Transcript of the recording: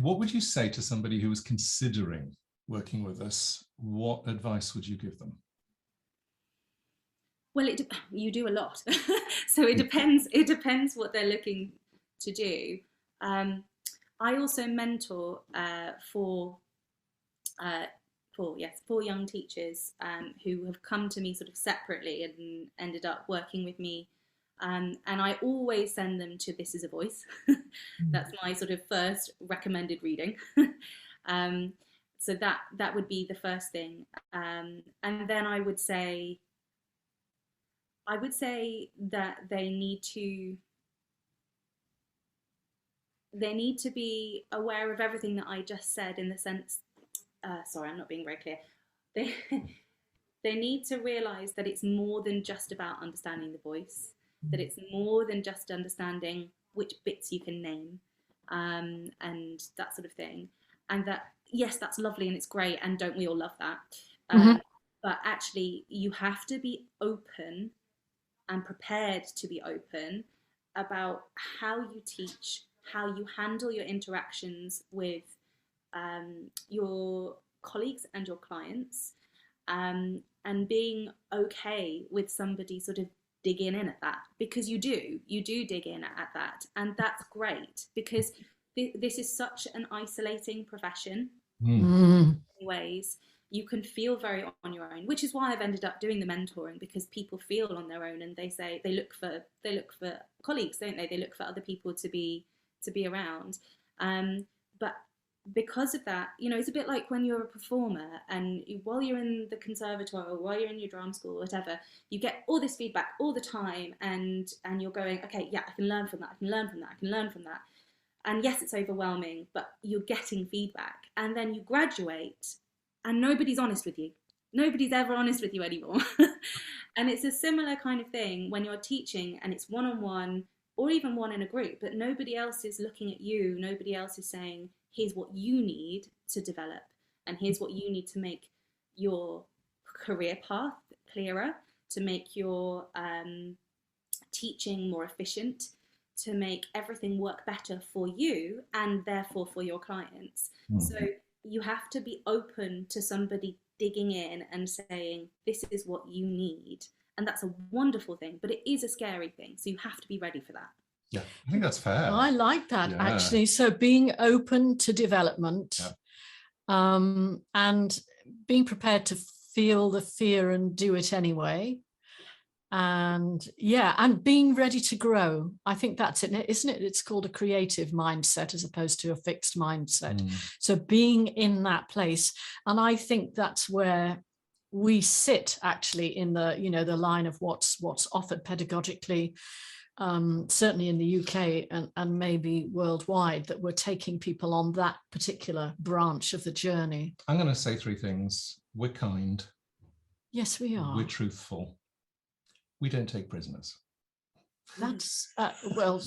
What would you say to somebody who was considering working with us? What advice would you give them? Well, you do a lot. So it depends. It depends what they're looking to do. I also mentor uh, for young teachers who have come to me sort of separately and ended up working with me. And I always send them to This Is a Voice. That's my sort of first recommended reading. So that would be the first thing. And then I would say that they need to be aware of everything that I just said, in the sense, sorry, I'm not being very clear. They they need to realize that it's more than just about understanding the voice, that it's more than just understanding which bits you can name, and that sort of thing. And that, yes, that's lovely and it's great, and don't we all love that? Mm-hmm. But actually, you have to be open and prepared to be open about how you teach, how you handle your interactions with your colleagues and your clients, and being okay with somebody sort of digging in at that, because you do dig in at that, and that's great, because this is such an isolating profession. In ways you can feel very on your own, which is why I've ended up doing the mentoring, because people feel on their own, and they say they look for colleagues, don't they? They look for other people to be around. But because of that, it's a bit like when you're a performer, and while you're in the conservatoire, or while you're in your drama school or whatever, you get all this feedback all the time, and you're going, okay, yeah, I can learn from that, I can learn from that, I can learn from that. And yes, it's overwhelming, but you're getting feedback. And then you graduate and nobody's honest with you. Nobody's ever honest with you anymore. And it's a similar kind of thing when you're teaching and it's one-on-one, or even one in a group, but nobody else is looking at you. Nobody else is saying, here's what you need to develop, and here's what you need to make your career path clearer, to make your teaching more efficient, to make everything work better for you and therefore for your clients. So you have to be open to somebody digging in and saying, this is what you need. And that's a wonderful thing, but it is a scary thing. So you have to be ready for that. Yeah, I think that's fair. I like that, actually. So being open to development, and being prepared to feel the fear and do it anyway. And and being ready to grow. I think that's it, isn't it? It's called a creative mindset as opposed to a fixed mindset. So being in that place. And I think that's where we sit actually in the, the line of what's offered pedagogically, certainly in the UK and maybe worldwide, that we're taking people on that particular branch of the journey. I'm going to say three things. We're kind. Yes, we are. We're truthful. We don't take prisoners. That's well.